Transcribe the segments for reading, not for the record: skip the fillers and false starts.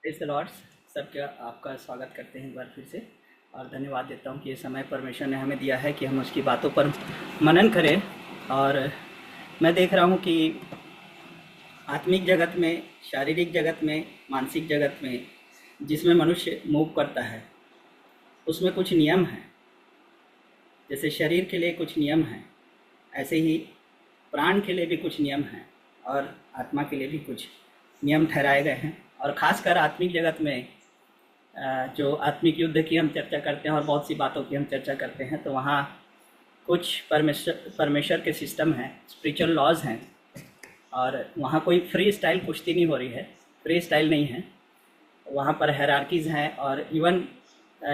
Praise the Lord. सबका आपका स्वागत करते हैं एक बार फिर से और धन्यवाद देता हूँ कि ये समय परमेश्वर ने हमें दिया है कि हम उसकी बातों पर मनन करें। और मैं देख रहा हूँ कि आत्मिक जगत में, शारीरिक जगत में, मानसिक जगत में जिसमें मनुष्य मूव करता है उसमें कुछ नियम हैं। जैसे शरीर के लिए कुछ नियम हैं, ऐसे ही प्राण के लिए भी कुछ नियम हैं और आत्मा के लिए भी कुछ नियम ठहराए गए हैं। और ख़ासकर आत्मिक जगत में जो आत्मिक युद्ध की हम चर्चा करते हैं और बहुत सी बातों की हम चर्चा करते हैं, तो वहाँ कुछ परमेश्वर के सिस्टम हैं, स्पिरिचुअल लॉज हैं। और वहाँ कोई फ्री स्टाइल कुश्ती नहीं हो रही है, फ्री स्टाइल नहीं है। वहाँ पर हायरार्कीज़ हैं और इवन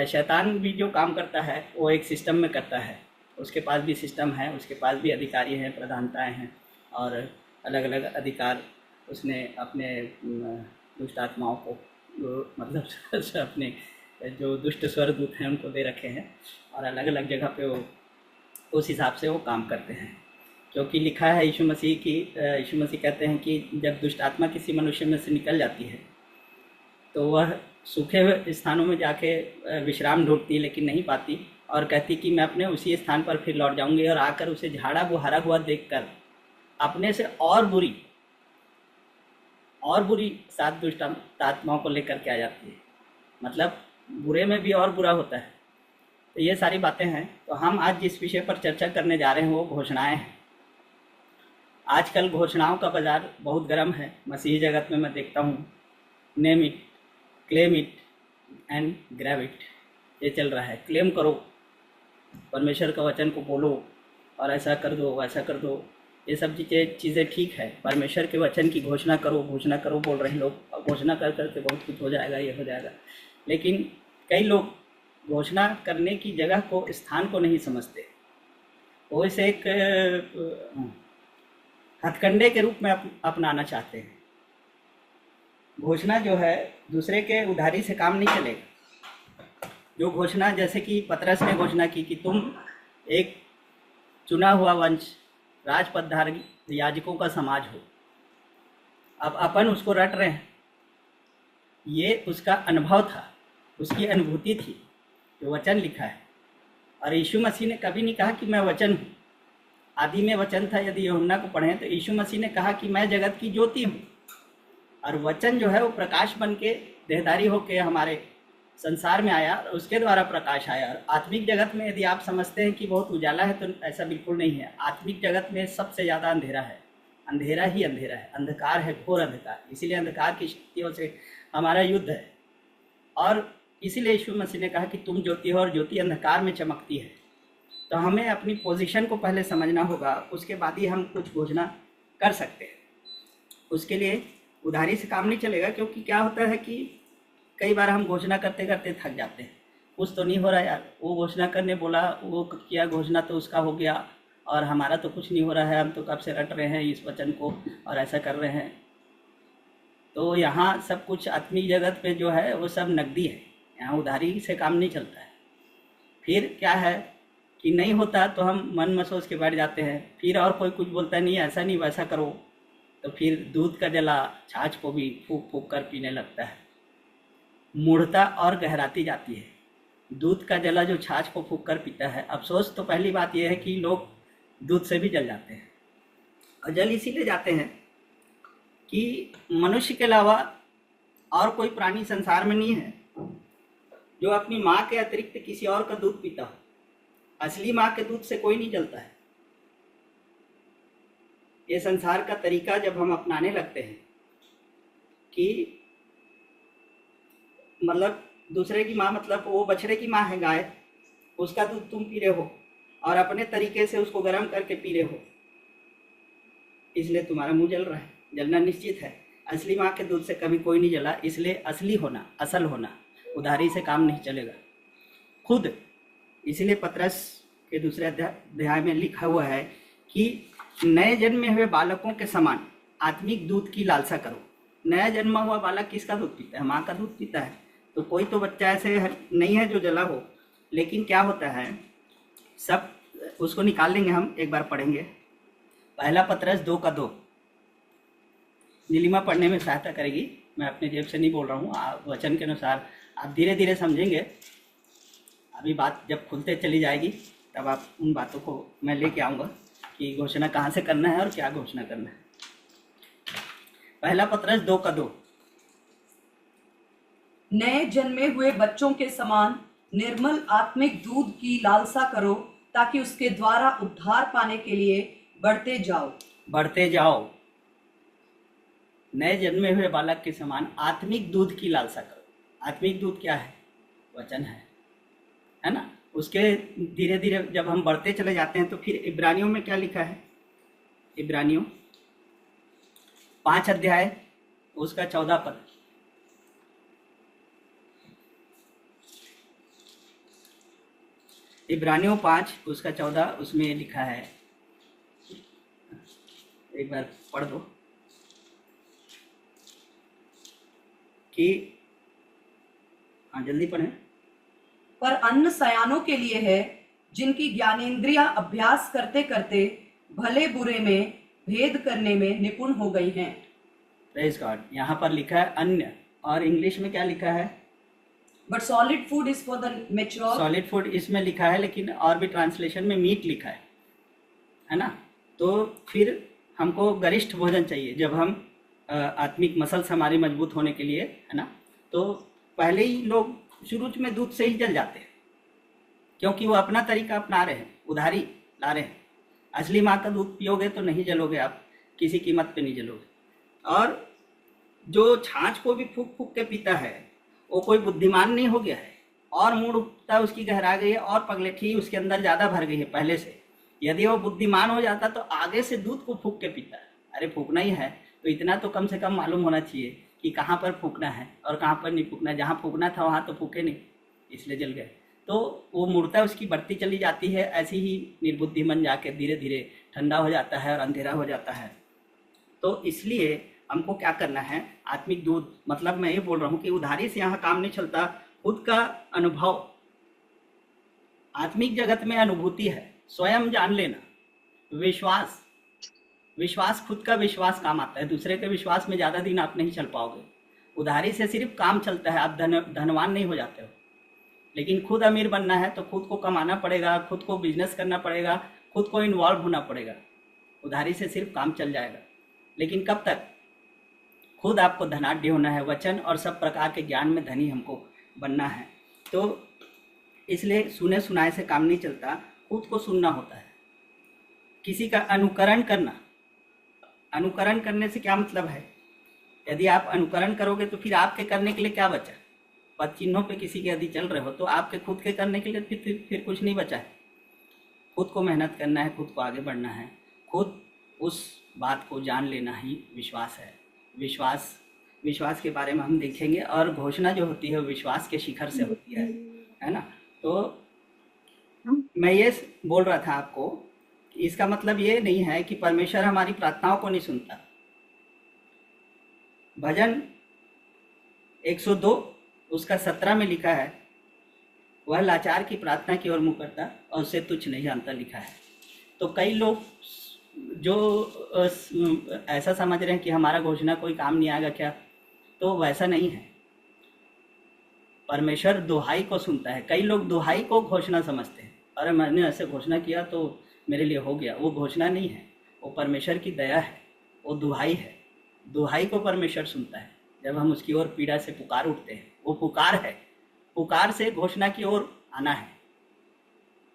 शैतान भी जो काम करता है वो एक सिस्टम में करता है। उसके पास भी सिस्टम है, उसके पास भी अधिकारी हैं, प्रधानताएँ हैं और अलग अलग अधिकार उसने अपने दुष्ट आत्माओं को मतलब अपने जो दुष्ट स्वर्गदूत हैं उनको दे रखे हैं और अलग अलग जगह पे वो उस हिसाब से वो काम करते हैं। क्योंकि लिखा है यीशु मसीह कहते हैं कि जब दुष्ट आत्मा किसी मनुष्य में से निकल जाती है तो वह सूखे हुए स्थानों में जाके विश्राम ढूंढती है लेकिन नहीं पाती और कहती कि मैं अपने उसी स्थान पर फिर लौट जाऊंगी और आकर उसे झाड़ा बुहारा हुआ देखकर अपने से और बुरी 7 दुष्ट आत्माओं को लेकर के आ जाती है। मतलब बुरे में भी और बुरा होता है। तो ये सारी बातें हैं। तो हम आज जिस विषय पर चर्चा करने जा रहे हैं वो घोषणाएं हैं। आजकल घोषणाओं का बाज़ार बहुत गर्म है। मसीही जगत में मैं देखता हूँ name it, claim it and grab it, ये चल रहा है। क्लेम करो, परमेश्वर का वचन को बोलो और ऐसा कर दो, वैसा कर दो। ये सब चीज़ें ठीक है। परमेश्वर के वचन की घोषणा करो बोल रहे हैं लोग, और घोषणा कर करके बहुत कुछ हो जाएगा, ये हो जाएगा। लेकिन कई लोग घोषणा करने की जगह को, स्थान को नहीं समझते। वो इसे एक हथकंडे के रूप में अपनाना चाहते हैं। घोषणा जो है दूसरे के उधारी से काम नहीं चलेगा। जो घोषणा, जैसे कि पतरस ने घोषणा की कि तुम एक चुना हुआ वंश, राजपदधारी याजकों का समाज हो। अब अपन उसको रट रहे हैं। ये उसका अनुभव था, उसकी अनुभूति थी, जो वचन लिखा है। और यीशु मसीह ने कभी नहीं कहा कि मैं वचन हूँ। आदि में वचन था, यदि यूहन्ना को पढ़ें तो यीशु मसीह ने कहा कि मैं जगत की ज्योति हूँ। और वचन जो है वो प्रकाश बन के देहधारी होके हमारे संसार में आया और उसके द्वारा प्रकाश आया। और आत्मिक जगत में यदि आप समझते हैं कि बहुत उजाला है तो ऐसा बिल्कुल नहीं है। आत्मिक जगत में सबसे ज़्यादा अंधेरा है, अंधेरा ही अंधेरा है, अंधकार है, घोर अंधकार। इसीलिए अंधकार की शक्तियों से हमारा युद्ध है। और इसीलिए यीशु मसीह ने कहा कि तुम ज्योति हो और ज्योति अंधकार में चमकती है। तो हमें अपनी पोजीशन को पहले समझना होगा, उसके बाद ही हम कुछ घोषणा कर सकते हैं। उसके लिए उधारी से काम नहीं चलेगा। क्योंकि क्या होता है कि कई बार हम घोषणा करते करते थक जाते हैं। कुछ तो नहीं हो रहा यार, वो घोषणा करने बोला, वो किया घोषणा तो उसका हो गया और हमारा तो कुछ नहीं हो रहा है। हम तो कब से रट रहे हैं इस वचन को और ऐसा कर रहे हैं। तो यहाँ सब कुछ आत्मिक जगत पे जो है वो सब नकदी है। यहाँ उधारी से काम नहीं चलता है। फिर क्या है कि नहीं होता तो हम मन मसोच के बैठ जाते हैं। फिर और कोई कुछ बोलता नहीं, ऐसा नहीं वैसा करो, तो फिर दूध का जला छाछ को भी फूक फूक कर पीने लगता है। मूढ़ता और गहराती जाती है। दूध का जला जो छाछ को फूक कर पीता है, अफसोस तो पहली बात यह है कि लोग दूध से भी जल जाते हैं। और जल इसीलिए जाते हैं कि मनुष्य के अलावा और कोई प्राणी संसार में नहीं है जो अपनी माँ के अतिरिक्त किसी और का दूध पीता हो। असली माँ के दूध से कोई नहीं जलता है। ये संसार का तरीका जब हम अपनाने लगते हैं कि मतलब दूसरे की माँ, मतलब वो बछड़े की माँ है गाय, उसका दूध तुम पी रहे हो और अपने तरीके से उसको गर्म करके पी रहे हो, इसलिए तुम्हारा मुंह जल रहा है। जलना निश्चित है। असली माँ के दूध से कभी कोई नहीं जला। इसलिए असली होना, असल होना, उधारी से काम नहीं चलेगा खुद। इसलिए पतरस के दूसरे अध्याय में लिखा हुआ है कि नए जन्मे हुए बालकों के समान आत्मिक दूध की लालसा करो। नया जन्मा हुआ बालक किसका दूध पीता है? माँ का दूध पीता है। तो कोई तो बच्चा ऐसे नहीं है जो जला हो। लेकिन क्या होता है, सब उसको निकाल लेंगे, हम एक बार पढ़ेंगे। पहला पतरस 2:2 नीलिमा पढ़ने में सहायता करेगी। मैं अपने जेब से नहीं बोल रहा हूँ, वचन के अनुसार आप धीरे धीरे समझेंगे। अभी बात जब खुलते चली जाएगी तब आप उन बातों को मैं लेके आऊँगा कि घोषणा कहाँ से करना है और क्या घोषणा करना है। पहला पत्रस 2:2, नए जन्मे हुए बच्चों के समान निर्मल आत्मिक दूध की लालसा करो, ताकि उसके द्वारा उद्धार पाने के लिए बढ़ते जाओ। नए जन्मे हुए बालक के समान आत्मिक दूध की लालसा करो। आत्मिक दूध क्या है? वचन है ना। उसके धीरे धीरे जब हम बढ़ते चले जाते हैं तो फिर इब्रानियों में क्या लिखा है? इब्रानियों 5 अध्याय उसका 14 पद। इब्रानियों 5 उसका 14, उसमें लिखा है, एक बार पढ़ दो कि, हाँ जल्दी पढ़ें। पर अन्न सयानों के लिए है, जिनकी ज्ञानेंद्रियां अभ्यास करते करते भले बुरे में भेद करने में निपुण हो गई हैं। Praise God. यहाँ पर लिखा है अन्न, और इंग्लिश में क्या लिखा है? But solid food is for the mature. Solid food इसमें लिखा है, लेकिन और भी ट्रांसलेशन में मीट लिखा है ना। तो फिर हमको गरिष्ठ भोजन चाहिए जब हम आत्मिक मसल्स हमारे मजबूत होने के लिए, है ना। तो पहले ही लोग शुरू में दूध से ही जल जाते हैं, क्योंकि वो अपना तरीका अपना रहे हैं, उधारी ला रहे हैं। असली माँ का दूध पियोगे तो नहीं जलोगे आप, किसी कीमत पे नहीं जलोगे। और जो छाछ को भी फूक फूक के पीता है वो कोई बुद्धिमान नहीं हो गया है, और मूड उठता उसकी गहरा गई है, और पगलेठी उसके अंदर ज़्यादा भर गई है पहले से। यदि वो बुद्धिमान हो जाता तो आगे से दूध को फूक के पीता। अरे फूकना ही है तो इतना तो कम से कम मालूम होना चाहिए कि कहाँ पर फूकना है और कहाँ पर नहीं फूकना। जहाँ फूकना था वहाँ तो फूके नहीं, इसलिए जल गए। तो वो मूर्ता उसकी बढ़ती चली जाती है, ऐसी ही निर्बुद्धि मन जाके धीरे धीरे ठंडा हो जाता है और अंधेरा हो जाता है। तो इसलिए हमको क्या करना है? आत्मिक दूध, मतलब मैं ये बोल रहा हूँ कि उधारी से यहाँ काम नहीं चलता। खुद का अनुभव, आत्मिक जगत में अनुभूति है, स्वयं जान लेना, विश्वास खुद का विश्वास काम आता है। दूसरे के विश्वास में ज़्यादा दिन आप नहीं चल पाओगे। उधारी से सिर्फ काम चलता है, आप धनवान नहीं हो जाते हो। लेकिन खुद अमीर बनना है तो खुद को कमाना पड़ेगा, खुद को बिजनेस करना पड़ेगा, खुद को इन्वॉल्व होना पड़ेगा। उधारी से सिर्फ काम चल जाएगा, लेकिन कब तक? खुद आपको धनाढ्य होना है, वचन और सब प्रकार के ज्ञान में धनी हमको बनना है। तो इसलिए सुने सुनाए से काम नहीं चलता, खुद को सुनना होता है। किसी का अनुकरण करना, अनुकरण करने से क्या मतलब है? यदि आप अनुकरण करोगे तो फिर आपके करने के लिए क्या बचा? पद चिन्हों पे किसी के यदि चल रहे हो तो आपके खुद के करने के लिए फिर कुछ नहीं बचा है। खुद को मेहनत करना है, खुद को आगे बढ़ना है, खुद उस बात को जान लेना ही विश्वास है। विश्वास के बारे में हम देखेंगे, और घोषणा जो होती है वो विश्वास के शिखर से होती है ना। तो मैं ये बोल रहा था आपको कि इसका मतलब ये नहीं है कि परमेश्वर हमारी प्रार्थनाओं को नहीं सुनता। भजन 102 उसका 17 में लिखा है, वह लाचार की प्रार्थना की ओर मुँह करता और उसे तुच्छ नहीं जानता, लिखा है। तो कई लोग जो ऐसा समझ रहे हैं कि हमारा घोषणा कोई काम नहीं आएगा क्या, तो वैसा नहीं है। परमेश्वर दुहाई को सुनता है। कई लोग दुहाई को घोषणा समझते हैं, अरे मैंने ऐसे घोषणा किया तो मेरे लिए हो गया। वो घोषणा नहीं है, वो परमेश्वर की दया है, वो दुहाई है। दुहाई को परमेश्वर सुनता है जब हम उसकी ओर पीड़ा से पुकार उठते हैं। वो पुकार है, पुकार से घोषणा की ओर आना है।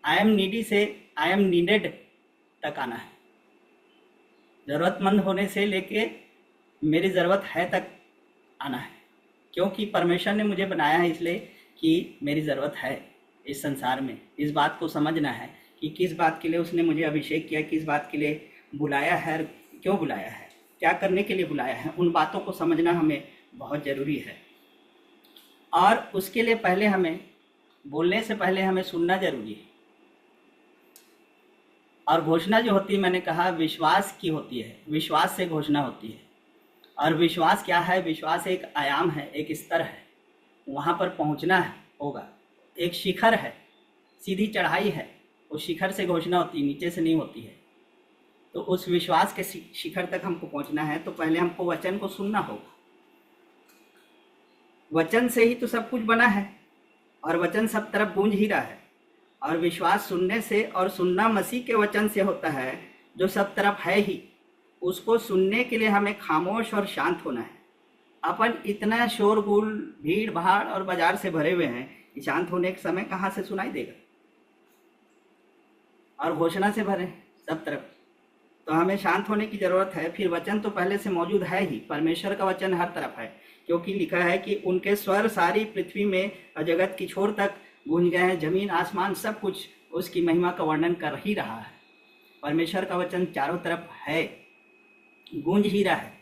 आई एम नीडी से आई एम नीडेड तक आना है। ज़रूरतमंद होने से लेके मेरी ज़रूरत है तक आना है, क्योंकि परमेश्वर ने मुझे बनाया है इसलिए कि मेरी ज़रूरत है इस संसार में। इस बात को समझना है कि किस बात के लिए उसने मुझे अभिषेक किया, किस बात के लिए बुलाया है, क्यों बुलाया है, क्या करने के लिए बुलाया है। उन बातों को समझना हमें बहुत ज़रूरी है। और उसके लिए पहले हमें बोलने से पहले हमें सुनना ज़रूरी है। और घोषणा जो होती है, मैंने कहा विश्वास की होती है, विश्वास से घोषणा होती है। और विश्वास क्या है? विश्वास एक आयाम है, एक स्तर है, वहाँ पर पहुँचना होगा। एक शिखर है, सीधी चढ़ाई है, उस शिखर से घोषणा होती है, नीचे से नहीं होती है। तो उस विश्वास के शिखर तक हमको पहुँचना है तो पहले हमको वचन को सुनना होगा। वचन से ही तो सब कुछ बना है और वचन सब तरफ गूंज ही रहा है। और विश्वास सुनने से और सुनना मसीह के वचन से होता है जो सब तरफ है ही। उसको सुनने के लिए हमें खामोश और शांत होना है। अपन इतना शोरगुल भीड़ भाड़ और बाजार से भरे हुए हैं कि शांत होने के समय कहाँ से सुनाई देगा, और घोषणा से भरे सब तरफ। तो हमें शांत होने की ज़रूरत है। फिर वचन तो पहले से मौजूद है ही, परमेश्वर का वचन हर तरफ है, क्योंकि लिखा है कि उनके स्वर सारी पृथ्वी में और जगत की छोर तक गूंज गए हैं। जमीन आसमान सब कुछ उसकी महिमा का वर्णन कर ही रहा है। परमेश्वर का वचन चारों तरफ है, गूंज ही रहा है।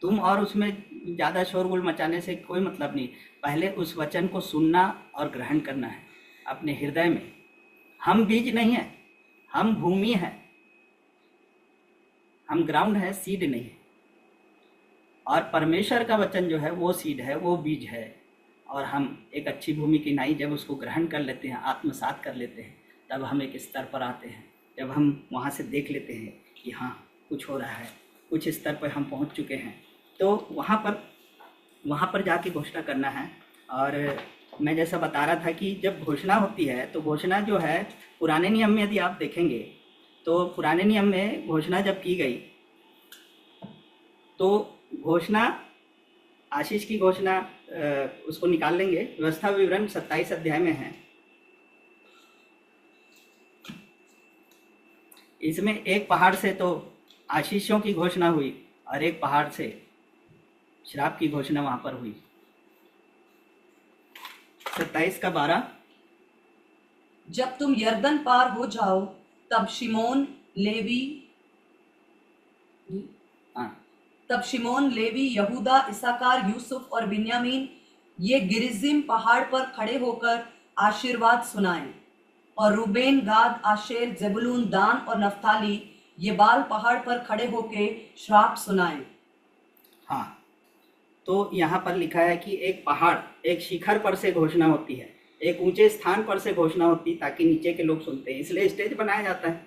तुम और उसमें ज़्यादा शोरगुल मचाने से कोई मतलब नहीं। पहले उस वचन को सुनना और ग्रहण करना है अपने हृदय में। हम बीज नहीं हैं, हम भूमि हैं, हम ग्राउंड है, सीड नहीं है। और परमेश्वर का वचन जो है वो सीड है, वो बीज है। और हम एक अच्छी भूमि की नाई जब उसको ग्रहण कर लेते हैं, आत्मसात कर लेते हैं, तब हम एक स्तर पर आते हैं। जब हम वहाँ से देख लेते हैं कि हाँ कुछ हो रहा है, कुछ स्तर पर हम पहुँच चुके हैं, तो वहाँ पर जाके घोषणा करना है। और मैं जैसा बता रहा था कि जब घोषणा होती है तो घोषणा जो है पुराने नियम में यदि आप देखेंगे तो पुराने नियम में घोषणा जब की गई तो घोषणा, आशीष की घोषणा, उसको निकाल लेंगे, व्यवस्था विवरण 27 अध्याय में है। इसमें एक पहाड़ से तो आशीषों की घोषणा हुई और एक पहाड़ से श्राप की घोषणा वहां पर हुई। 27 का 12। जब तुम यरदन पार हो जाओ तब शिमोन लेवी, यहूदा, इसाकार, यूसुफ और बिन्यामीन ये गिरिजिम पहाड़ पर खड़े होकर आशीर्वाद सुनाएं। और रूबेन, गाद, आशेर, जेबुलून, दान और नफ्ताली ये बाल पहाड़ पर खड़े होके श्राप सुनाएं। हाँ, तो यहाँ पर लिखा है कि एक पहाड़, एक शिखर पर से घोषणा होती है, एक ऊंचे स्थान पर से घोषणा होती ताकि नीचे के लोग सुनते हैं, इसलिए स्टेज बनाया जाता है।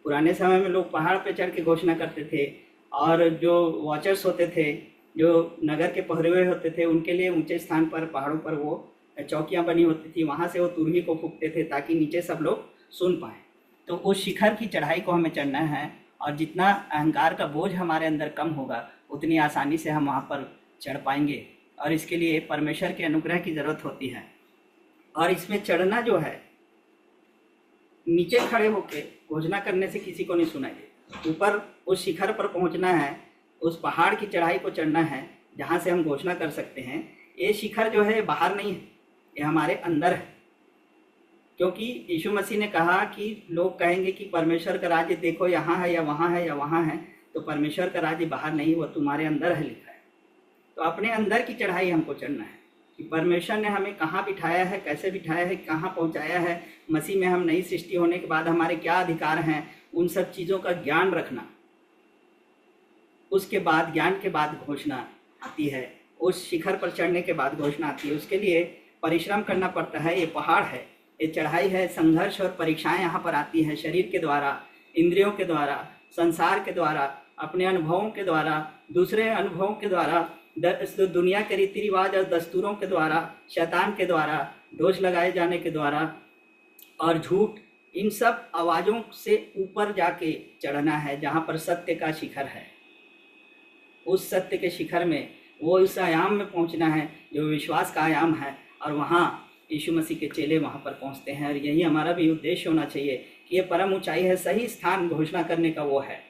पुराने समय में लोग पहाड़ पे चढ़ के घोषणा करते थे, और जो वॉचर्स होते थे, जो नगर के पहरेवे होते थे, उनके लिए ऊंचे स्थान पर पहाड़ों पर वो चौकियाँ बनी होती थी, वहाँ से वो तुरही को फूंकते थे ताकि नीचे सब लोग सुन पाएँ। तो उस शिखर की चढ़ाई को हमें चढ़ना है, और जितना अहंकार का बोझ हमारे अंदर कम होगा उतनी आसानी से हम वहाँ पर चढ़ पाएंगे। और इसके लिए परमेश्वर के अनुग्रह की ज़रूरत होती है। और इसमें चढ़ना जो है, नीचे खड़े होकर घोषणा करने से किसी को नहीं सुनाई देता। ऊपर उस शिखर पर पहुंचना है, उस पहाड़ की चढ़ाई को चढ़ना है जहां से हम घोषणा कर सकते हैं। ये शिखर जो है बाहर नहीं है, ये हमारे अंदर है। क्योंकि यीशु मसीह ने कहा कि लोग कहेंगे कि परमेश्वर का राज्य देखो यहाँ है या वहाँ है या वहाँ है, तो परमेश्वर का राज्य बाहर नहीं, वो तुम्हारे अंदर है, लिखा है। तो अपने अंदर की चढ़ाई हमको चढ़ना है कि परमेश्वर ने हमें कहाँ बिठाया है, कैसे बिठाया है, कहाँ पहुँचाया है, मसीह में हम नई सृष्टि होने के बाद हमारे क्या अधिकार हैं, उन सब चीज़ों का ज्ञान रखना। उसके बाद, ज्ञान के बाद घोषणा आती है, उस शिखर पर चढ़ने के बाद घोषणा आती है। उसके लिए परिश्रम करना पड़ता है। ये पहाड़ है, ये चढ़ाई है, संघर्ष और परीक्षाएं यहाँ पर आती हैं, शरीर के द्वारा, इंद्रियों के द्वारा, संसार के द्वारा, अपने अनुभवों के द्वारा, दूसरे अनुभवों के द्वारा, दुनिया के रीति रिवाज और दस्तूरों के द्वारा, शैतान के द्वारा, दोष लगाए जाने के द्वारा और झूठ, इन सब आवाज़ों से ऊपर जाके चढ़ना है जहाँ पर सत्य का शिखर है। उस सत्य के शिखर में, वो इस आयाम में पहुँचना है जो विश्वास का आयाम है, और वहाँ यीशु मसीह के चेले वहाँ पर पहुँचते हैं। और यही हमारा भी उद्देश्य होना चाहिए कि ये परम ऊंचाई है, सही स्थान घोषणा करने का वो है।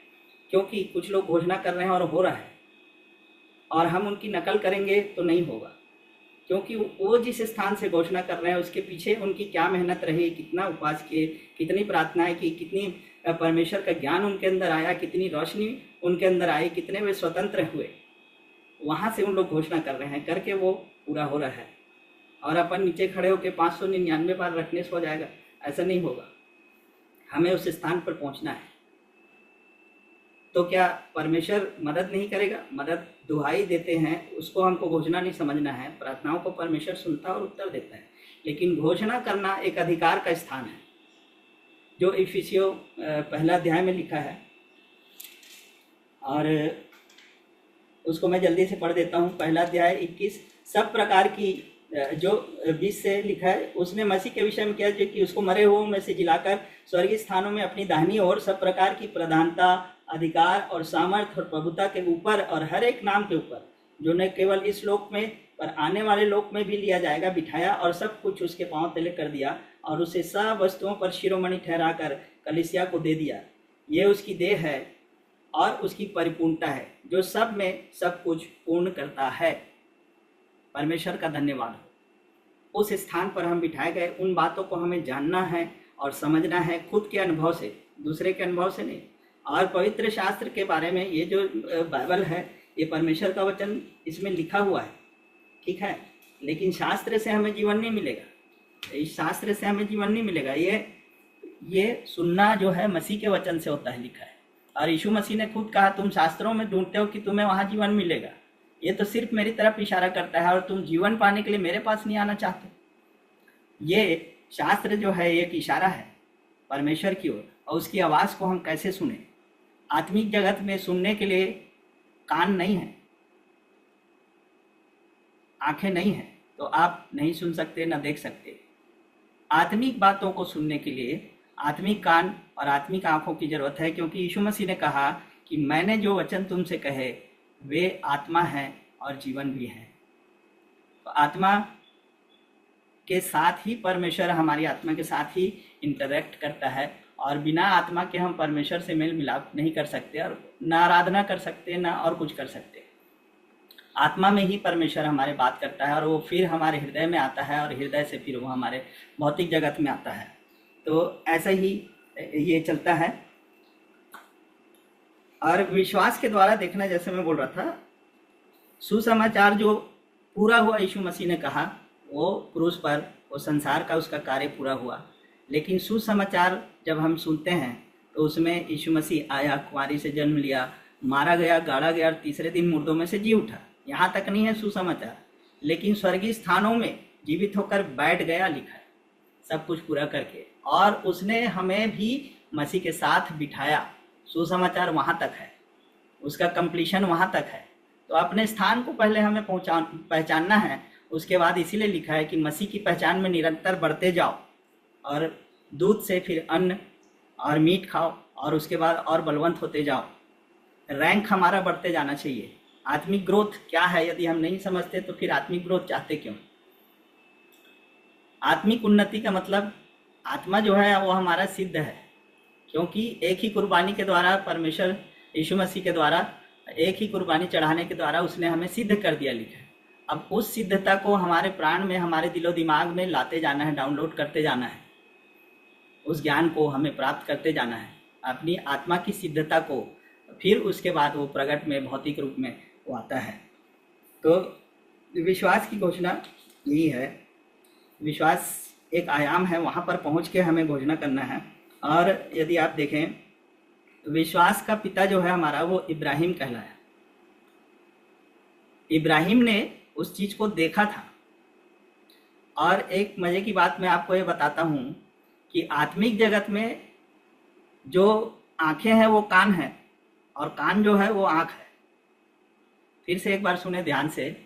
क्योंकि कुछ लोग घोषणा कर रहे हैं और हो रहा है, और हम उनकी नकल करेंगे तो नहीं होगा। क्योंकि वो जिस स्थान से घोषणा कर रहे हैं उसके पीछे उनकी क्या मेहनत रही, कितना उपवास किए, कितनी प्रार्थनाएं की, कितनी परमेश्वर का ज्ञान उनके अंदर आया, कितनी रोशनी उनके अंदर आई, कितने वे स्वतंत्र हुए, वहाँ से उन लोग घोषणा कर रहे हैं, करके वो पूरा हो रहा है। और अपन नीचे खड़े होकर 599 बार रखने से हो जाएगा, ऐसा नहीं होगा। हमें उस स्थान पर पहुँचना है। तो क्या परमेश्वर मदद नहीं करेगा? मदद दुहाई देते हैं, उसको हमको घोषणा नहीं समझना है। प्रार्थनाओं को परमेश्वर सुनता और उत्तर देता है, लेकिन घोषणा करना एक अधिकार का स्थान है, जो इफिसियों पहला अध्याय में लिखा है। और उसको मैं जल्दी से पढ़ देता हूँ। पहला अध्याय 21 सब प्रकार की जो 20 से लिखा है उसमें मसीह के विषय में क्या है कि उसको मरे हुओं में से जिलाकर स्वर्गीय स्थानों में अपनी दाहिनी ओर सब प्रकार की प्रधानता, अधिकार और सामर्थ और प्रभुता के ऊपर और हर एक नाम के ऊपर, जो न केवल इस लोक में पर आने वाले लोक में भी लिया जाएगा, बिठाया और सब कुछ उसके पांव तले कर दिया और उसे सब वस्तुओं पर शिरोमणि ठहराकर कलीसिया को दे दिया। ये उसकी देह है और उसकी परिपूर्णता है, जो सब में सब कुछ पूर्ण करता है। परमेश्वर का धन्यवाद हो। उस स्थान पर हम बिठाए गए, उन बातों को हमें जानना है और समझना है, खुद के अनुभव से, दूसरे के अनुभव से नहीं। और पवित्र शास्त्र के बारे में, ये जो बाइबल है, ये परमेश्वर का वचन इसमें लिखा हुआ है, ठीक है, लेकिन शास्त्र से हमें जीवन नहीं मिलेगा। इस शास्त्र से हमें जीवन नहीं मिलेगा। ये सुनना जो है मसीह के वचन से होता है, लिखा है। और यीशु मसीह ने खुद कहा, तुम शास्त्रों में ढूंढते हो कि तुम्हें वहाँ जीवन मिलेगा, ये तो सिर्फ मेरी तरफ इशारा करता है और तुम जीवन पाने के लिए मेरे पास नहीं आना चाहते। ये शास्त्र जो है एक इशारा है परमेश्वर की ओर, और उसकी आवाज़ को हम कैसे सुने। आत्मिक जगत में सुनने के लिए कान नहीं है, आंखें नहीं है, तो आप नहीं सुन सकते, ना देख सकते। आत्मिक बातों को सुनने के लिए आत्मिक कान और आत्मिक आंखों की जरूरत है, क्योंकि यीशु मसीह ने कहा कि मैंने जो वचन तुमसे कहे वे आत्मा है और जीवन भी है। तो आत्मा के साथ ही परमेश्वर हमारी आत्मा के साथ ही इंटरेक्ट करता है, और बिना आत्मा के हम परमेश्वर से मेल मिलाप नहीं कर सकते और ना आराधना कर सकते, ना और कुछ कर सकते। आत्मा में ही परमेश्वर हमारे बात करता है और वो फिर हमारे हृदय में आता है, और हृदय से फिर वो हमारे भौतिक जगत में आता है। तो ऐसा ही ये चलता है। और विश्वास के द्वारा देखना, जैसे मैं बोल रहा था, सुसमाचार जो पूरा हुआ, यीशु मसीह ने कहा वो क्रूस पर वो संसार का उसका कार्य पूरा हुआ। लेकिन सुसमाचार जब हम सुनते हैं तो उसमें यीशु मसीह आया, कुंवारी से जन्म लिया, मारा गया, गाड़ा गया और तीसरे दिन मुर्दों में से जी उठा। यहाँ तक नहीं है सुसमाचार, लेकिन स्वर्गीय स्थानों में जीवित होकर बैठ गया, लिखा है, सब कुछ पूरा करके, और उसने हमें भी मसीह के साथ बिठाया। सुसमाचार वहाँ तक है, उसका कंप्लीशन वहाँ तक है। तो अपने स्थान को पहले हमें पहचानना है। उसके बाद इसीलिए लिखा है कि मसीह की पहचान में निरंतर बढ़ते जाओ, और दूध से फिर अन्न और मीट खाओ, और उसके बाद और बलवंत होते जाओ। रैंक हमारा बढ़ते जाना चाहिए। आत्मिक ग्रोथ क्या है यदि हम नहीं समझते तो फिर आत्मिक ग्रोथ चाहते क्यों? आत्मिक उन्नति का मतलब, आत्मा जो है वो हमारा सिद्ध है, क्योंकि एक ही कुर्बानी के द्वारा, परमेश्वर यीशु मसीह के द्वारा एक ही कुर्बानी चढ़ाने के द्वारा उसने हमें सिद्ध कर दिया, लिखा है। अब उस सिद्धता को हमारे प्राण में, हमारे दिलो दिमाग में लाते जाना है, डाउनलोड करते जाना है, उस ज्ञान को हमें प्राप्त करते जाना है, अपनी आत्मा की सिद्धता को। फिर उसके बाद वो प्रकट में, भौतिक रूप में वो आता है। तो विश्वास की घोषणा यही है। विश्वास एक आयाम है, वहाँ पर पहुँच के हमें घोषणा करना है। और यदि आप देखें, विश्वास का पिता जो है हमारा, वो इब्राहिम कहलाया। इब्राहिम ने उस चीज़ को देखा था। और एक मज़े की बात मैं आपको ये बताता हूँ कि आत्मिक जगत में जो आंखें हैं वो कान है, और कान जो है वो आँख है। फिर से एक बार सुने ध्यान से,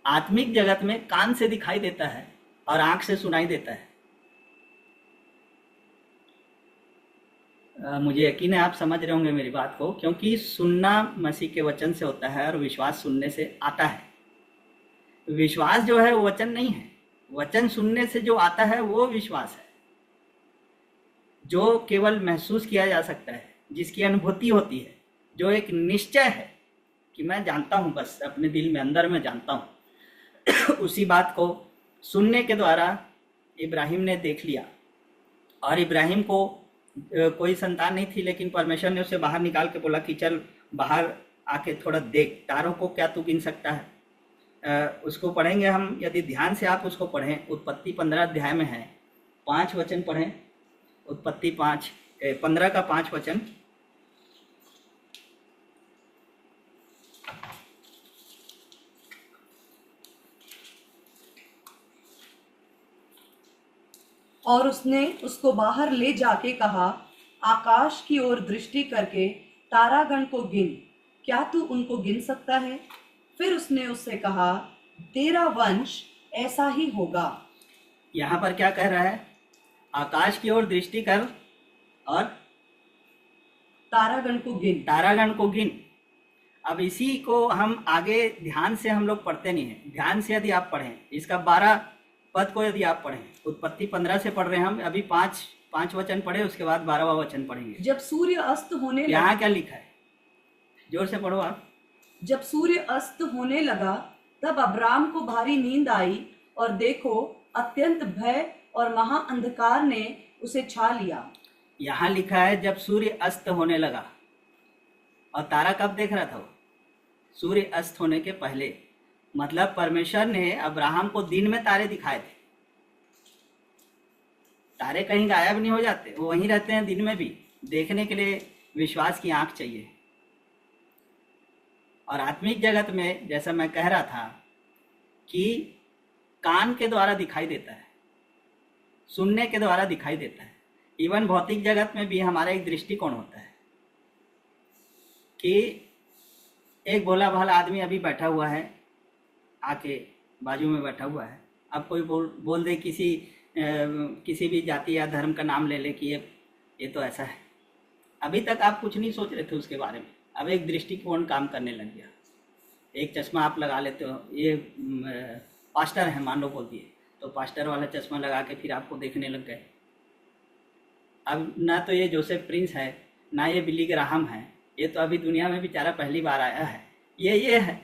आत्मिक जगत में कान से दिखाई देता है और आँख से सुनाई देता है। मुझे यकीन है आप समझ रहे होंगे मेरी बात को, क्योंकि सुनना मसीह के वचन से होता है और विश्वास सुनने से आता है। विश्वास जो है वो वचन नहीं है, वचन सुनने से जो आता है वो विश्वास है, जो केवल महसूस किया जा सकता है, जिसकी अनुभूति होती है, जो एक निश्चय है कि मैं जानता हूँ, बस अपने दिल में अंदर में जानता हूँ। उसी बात को सुनने के द्वारा इब्राहिम ने देख लिया। और इब्राहिम को कोई संतान नहीं थी, लेकिन परमेश्वर ने उसे बाहर निकाल के बोला कि चल बाहर आके थोड़ा देख, तारों को क्या तू गिन सकता है। उसको पढ़ेंगे हम, यदि ध्यान से आप उसको पढ़ें। उत्पत्ति 15 अध्याय में है, 5 वचन पढ़ें। उत्पत्ति 15 का 5 वचन। और उसने उसको बाहर ले जाके कहा, आकाश की ओर दृष्टि करके तारागण को गिन, क्या तू उनको गिन सकता है? फिर उसने उससे कहा, तेरा वंश ऐसा ही होगा। यहाँ पर क्या कह रहा है? आकाश की ओर दृष्टि कर और तारागण को गिन। तारागण को गिन। अब इसी को हम आगे ध्यान से हम लोग पढ़ते नहीं हैं। ध्यान से यदि आप पढ़ें, इसका 12 पद को यदि आप पढ़ें, उत्पत्ति 15 से पढ़ रहे हैं हम, अभी 5 वचन पढ़े, उसके बाद 12वां वचन पढ़ेंगे। जब सूर्य अस्त होने लगा, यहाँ क्या लिखा है? जोर से पढ़ो आप। जब सूर्य अस्त होने लगा तब अब्राम को भारी नींद आई, और देखो अत्यंत भय और महा अंधकार ने उसे छा लिया। यहाँ लिखा है जब सूर्य अस्त होने लगा। और तारा कब देख रहा था वो? सूर्य अस्त होने के पहले। मतलब परमेश्वर ने अब्राहम को दिन में तारे दिखाए थे। तारे कहीं गायब नहीं हो जाते, वो वहीं रहते हैं दिन में भी। देखने के लिए विश्वास की आंख चाहिए। और आत्मिक जगत में जैसा मैं कह रहा था कि कान के द्वारा दिखाई देता है, सुनने के द्वारा दिखाई देता है। इवन भौतिक जगत में भी हमारा एक दृष्टिकोण होता है कि एक भोला भाला आदमी अभी बैठा हुआ है, आके बाजू में बैठा हुआ है। अब कोई बोल दे किसी भी जाति या धर्म का नाम ले ले कि ये तो ऐसा है। अभी तक आप कुछ नहीं सोच रहे थे उसके बारे में, अब एक दृष्टिकोण काम करने लग गया। एक चश्मा आप लगा लेते हो, ये पास्टर है मान लो बोल दिए, तो पास्टर वाला चश्मा लगा के फिर आपको देखने लग गए। अब ना तो ये जोसेफ प्रिंस है, ना ये बिली ग्राहम है, ये तो अभी दुनिया में बेचारा पहली बार आया है, ये है।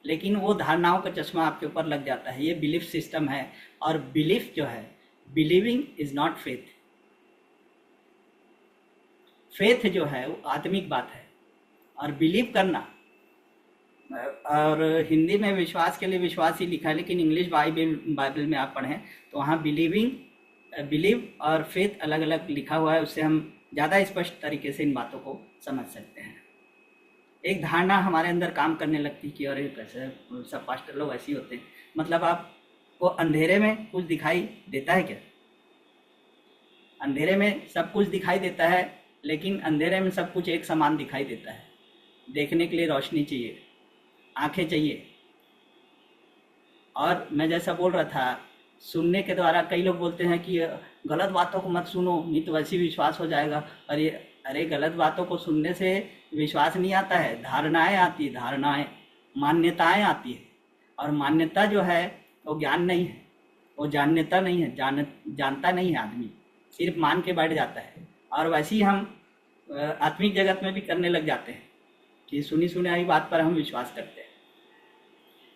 लेकिन वो धारणाओं का चश्मा आपके ऊपर लग जाता है। ये बिलीफ सिस्टम है। और बिलीफ जो है, believing is not faith. Faith जो है वो आत्मिक बात है, और बिलीव करना, और हिंदी में विश्वास के लिए विश्वास ही लिखा है, लेकिन इंग्लिश बाइबल में आप पढ़ें तो वहाँ बिलीव और फेथ अलग अलग लिखा हुआ है। उससे हम ज़्यादा स्पष्ट तरीके से इन बातों को समझ सकते हैं। एक धारणा हमारे अंदर काम करने लगती कि अरे कैसे सब पास्टर लोग ऐसे ही होते हैं। मतलब आपको अंधेरे में कुछ दिखाई देता है क्या? अंधेरे में सब कुछ दिखाई देता है, लेकिन अंधेरे में सब कुछ एक समान दिखाई देता है। देखने के लिए रोशनी चाहिए, आंखें चाहिए। और मैं जैसा बोल रहा था, सुनने के द्वारा कई लोग बोलते हैं कि गलत बातों को मत सुनो, नहीं तो वैसे विश्वास हो जाएगा। और ये अरे गलत बातों को सुनने से विश्वास नहीं आता है, धारणाएं आती है, धारणाएं, मान्यताएं आती है। और मान्यता जो है वो ज्ञान नहीं है, वो जानता नहीं है, जानता नहीं है आदमी, सिर्फ मान के बैठ जाता है। और वैसे ही हम आत्मिक जगत में भी करने लग जाते हैं कि सुनी सुनाई बात पर हम विश्वास करते हैं।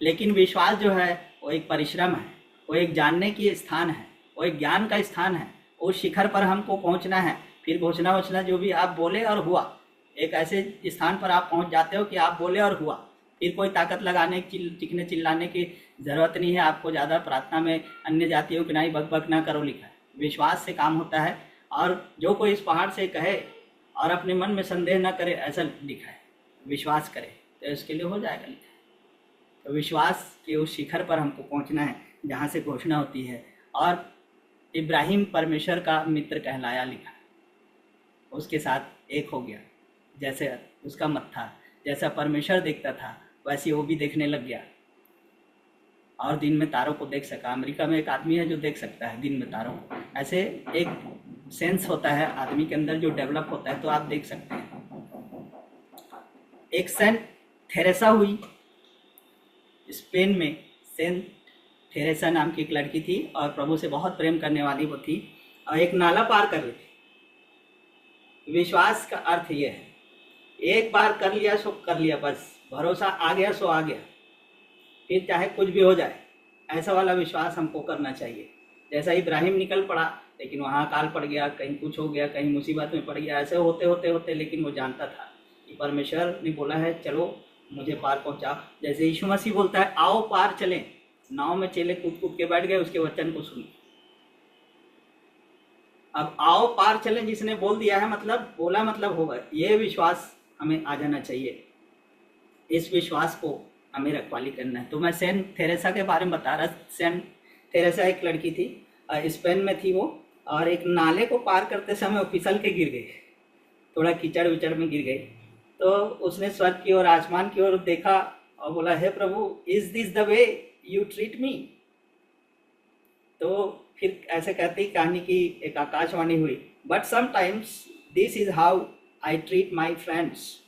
लेकिन विश्वास जो है वो एक परिश्रम है, वो एक जानने की स्थान है, वो एक ज्ञान का स्थान है। उस शिखर पर हमको पहुंचना है। फिर घोषणा जो भी आप बोले और हुआ, एक ऐसे स्थान पर आप पहुंच जाते हो कि आप बोले और हुआ। फिर कोई ताकत लगाने चिकने चिल्लाने की ज़रूरत नहीं है आपको। ज़्यादा प्रार्थना में अन्य जातियों की नहीं बक बक ना करो लिखा है। विश्वास से काम होता है। और जो कोई इस पहाड़ से कहे और अपने मन में संदेह ना करे, ऐसा लिखा है, विश्वास करे तो इसके लिए हो जाएगा लिखा है। तो विश्वास के उस शिखर पर हमको पहुंचना है जहाँ से घोषणा होती है। और इब्राहिम परमेश्वर का मित्र कहलाया लिखा, उसके साथ एक हो गया। जैसे उसका मत था, जैसा परमेश्वर देखता था वैसे वो भी देखने लग गया, और दिन में तारों को देख सका। अमेरिका में एक आदमी है जो देख सकता है दिन में तारों को। ऐसे एक सेंस होता है आदमी के अंदर जो डेवलप होता है, तो आप देख सकते हैं। एक सेंट थेरेसा हुई स्पेन में। सेंट थेरेसा नाम की एक लड़की थी और प्रभु से बहुत प्रेम करने वाली वो थी, और एक नाला पार कर रही थी। विश्वास का अर्थ ये है, एक बार कर लिया सो कर लिया, बस भरोसा आ गया सो आ गया, फिर चाहे कुछ भी हो जाए। ऐसा वाला विश्वास हमको करना चाहिए। जैसा इब्राहिम निकल पड़ा, लेकिन वहाँ अकाल पड़ गया, कहीं कुछ हो गया, कहीं मुसीबत में पड़ गया। ऐसे होते होते होते लेकिन वो जानता था कि परमेश्वर ने बोला है चलो मुझे पार पहुँचाओ। जैसे यीशु मसीह बोलता है आओ पार चलें, नाव में चेले कूद कूद के बैठ गए, उसके वचन को सुन। अब आओ पार चलें जिसने बोल दिया है, मतलब बोला मतलब होगा। ये विश्वास हमें आ जाना चाहिए। इस विश्वास को हमें रखवाली करना है। तो मैं सेंट थेरेसा के बारे में बता रहा। सेंट थेरेसा एक लड़की थी, स्पेन में थी वो, और एक नाले को पार करते समय वो फिसल के गिर गई, थोड़ा कीचड़ विचड़ में गिर गई। तो उसने स्वर्ग की ओर, आसमान की ओर देखा और बोला, हे प्रभु, is this the way you treat me? तो फिर ऐसे कहते ही कहानी की एक आकाशवाणी हुई, but sometimes this is how I treat my friends.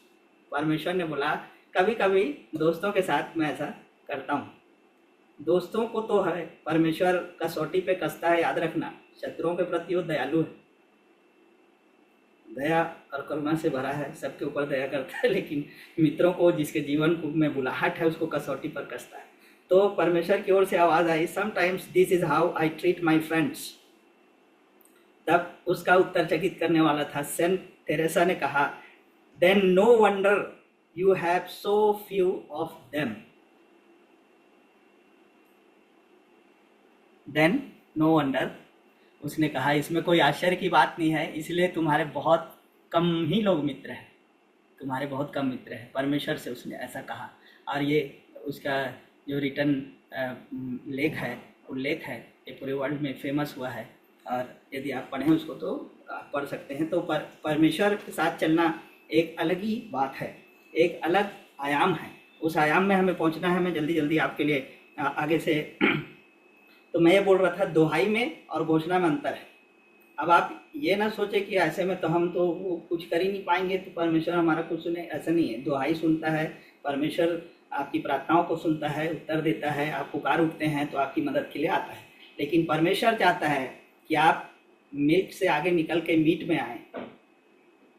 परमेश्वर ने बोला, कभी कभी दोस्तों के साथ मैं ऐसा करता हूँ। दोस्तों को तो है परमेश्वर कसौटी पे कसता है, याद रखना। शत्रुओं के प्रति वो दयालु है, दया और करुणा से भरा है, सबके ऊपर दया करता है, लेकिन मित्रों को, जिसके जीवन में बुलाहट है, उसको कसौटी पर कसता है। तो परमेश्वर की ओर से आवाज़ आई, sometimes this is how I treat my friends. तब उसका उत्तर चकित करने वाला था। सेंट तेरेसा ने कहा, then no wonder you have so few of them. Then no wonder, उसने कहा, इसमें कोई आश्चर्य की बात नहीं है, इसलिए तुम्हारे बहुत कम ही लोग मित्र हैं, तुम्हारे बहुत कम मित्र हैं। परमेश्वर से उसने ऐसा कहा। और ये उसका जो रिटर्न उल्लेख है, ये पूरे वर्ल्ड में फेमस हुआ है। और यदि आप पढ़ें उसको तो आप पढ़ सकते हैं। तो परमेश्वर के साथ चलना एक अलग ही बात है, एक अलग आयाम है। उस आयाम में हमें पहुंचना है। मैं जल्दी जल्दी आपके लिए आगे से तो मैं ये बोल रहा था, दोहाई में और घोषणा में अंतर है। अब आप ये ना सोचे कि ऐसे में तो हम तो वो कुछ कर ही नहीं पाएंगे, तो परमेश्वर हमारा कुछ सुने, ऐसा नहीं है। दोहाई सुनता है परमेश्वर, आपकी प्रार्थनाओं को सुनता है, उत्तर देता है। आप पुकार उठते हैं तो आपकी मदद के लिए आता है। लेकिन परमेश्वर चाहता है कि आप मिल्क से आगे निकल के मीट में आएँ,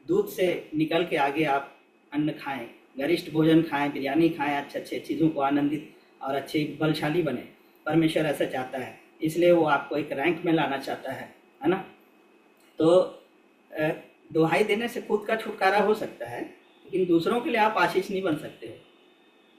दूध से निकल के आगे आप अन्न खाएं, गरिष्ठ भोजन खाएं, बिरयानी खाएं, अच्छे अच्छे चीज़ों को आनंदित और अच्छे बलशाली बने। परमेश्वर ऐसा चाहता है, इसलिए वो आपको एक रैंक में लाना चाहता है ना। तो दुहाई देने से खुद का छुटकारा हो सकता है, लेकिन दूसरों के लिए आप आशीष नहीं बन सकते हो।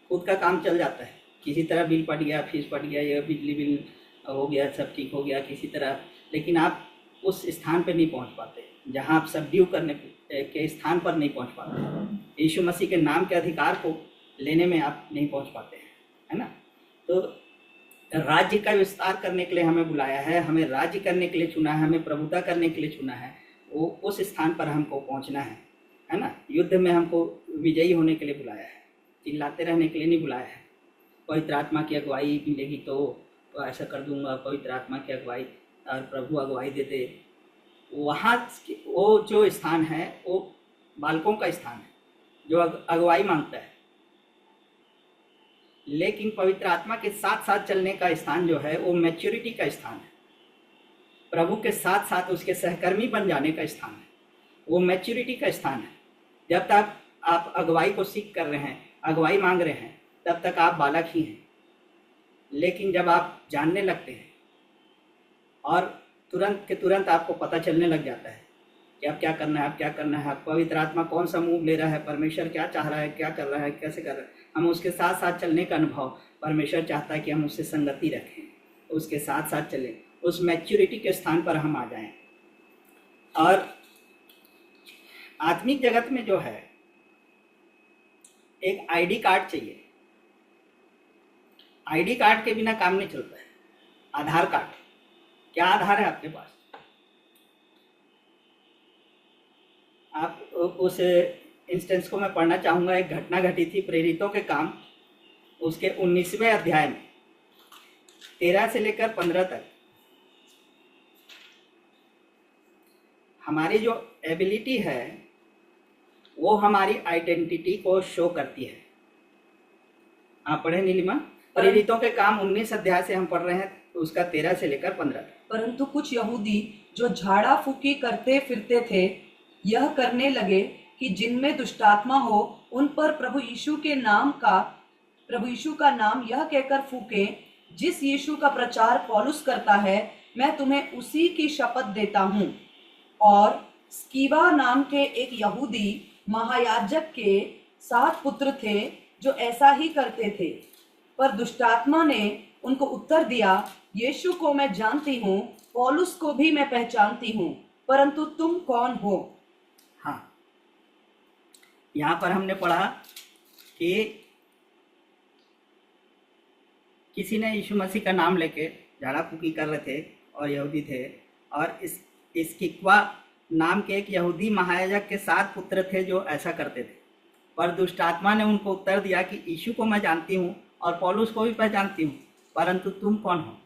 खुद का काम चल जाता है, किसी तरह बिल पट गया, फीस पट गया, या बिजली बिल हो गया, सब ठीक हो गया किसी तरह, लेकिन आप उस स्थान पर नहीं पहुंच पाते जहां आप सबड्यू करने के स्थान पर नहीं पहुंच पाते। यीशु मसीह के नाम के अधिकार को लेने में आप नहीं पहुंच पाते हैं, है ना। तो राज्य का विस्तार करने के लिए हमें बुलाया है, हमें राज्य करने के लिए चुना है, हमें प्रभुता करने के लिए चुना है। वो उस स्थान पर हमको पहुंचना है ना। युद्ध में हमको विजयी होने के लिए बुलाया है, चिल्लाते रहने के लिए नहीं बुलाया है। पवित्र आत्मा की अगुवाई मिलेगी तो ऐसा कर दूंगा, पवित्र आत्मा की अगुवाई और प्रभु अगुवाई दे दे। वहाँ वो जो स्थान है वो बालकों का स्थान है जो अगुवाई मांगता है। लेकिन पवित्र आत्मा के साथ साथ चलने का स्थान जो है वो मैच्योरिटी का स्थान है। प्रभु के साथ साथ उसके सहकर्मी बन जाने का स्थान है, वो मैच्योरिटी का स्थान है। जब तक आप अगुवाई को सीख कर रहे हैं, अगुवाई मांग रहे हैं, तब तक आप बालक ही हैं। लेकिन जब आप जानने लगते हैं और तुरंत के तुरंत आपको पता चलने लग जाता है कि अब क्या करना है, अब क्या करना है, पवित्र आत्मा कौन सा मूव ले रहा है, परमेश्वर क्या चाह रहा है, क्या कर रहा है, कैसे कर रहा है, हम उसके साथ साथ चलने का अनुभव, परमेश्वर चाहता है कि हम उससे संगति रखें, उसके साथ साथ चलें, उस मैच्योरिटी के स्थान पर हम आ जाएं। और आत्मिक जगत में जो है एक आईडी कार्ड चाहिए। आईडी कार्ड के बिना काम नहीं चलता है। आधार कार्ड, क्या आधार है आपके पास? आप उस इंस्टेंस को मैं पढ़ना चाहूँगा। एक घटना घटी थी प्रेरितों के काम, उसके 19वें अध्याय में 13 से लेकर 15 तक। हमारी जो एबिलिटी है वो हमारी आइडेंटिटी को शो करती है। आप पढ़े नीलिमा? प्रेरितों के काम 19 अध्याय से हम पढ़ रहे हैं, तो उसका 13 से लेकर 15 तक। परंतु कुछ यहूदी जो झाड़ा फूकी करते फिरते थे यह करने लगे कि जिनमें दुष्टात्मा हो उन पर प्रभु यीशु का नाम यह कहकर फूके, जिस यीशु का प्रचार पौलुस करता है मैं तुम्हें उसी की शपथ देता हूँ। और स्कीवा नाम के एक यहूदी महायाजक के 7 पुत्र थे जो ऐसा ही करते थे। पर दुष्टात्मा ने उनको उत्तर दिया, यीशु को मैं जानती हूँ, पौलुस को भी मैं पहचानती हूँ, परंतु तुम कौन हो? हाँ, यहाँ पर हमने पढ़ा कि किसी ने यीशु मसीह का नाम लेके झाड़ा फूकी कर रहे थे और यहूदी थे, और इस किक्वा नाम के एक यहूदी महायाजक के 7 पुत्र थे जो ऐसा करते थे। पर दुष्ट आत्मा ने उनको उत्तर दिया कि यीशु को मैं जानती हूँ और पौलुस को भी पहचानती हूँ, परंतु तुम कौन हो?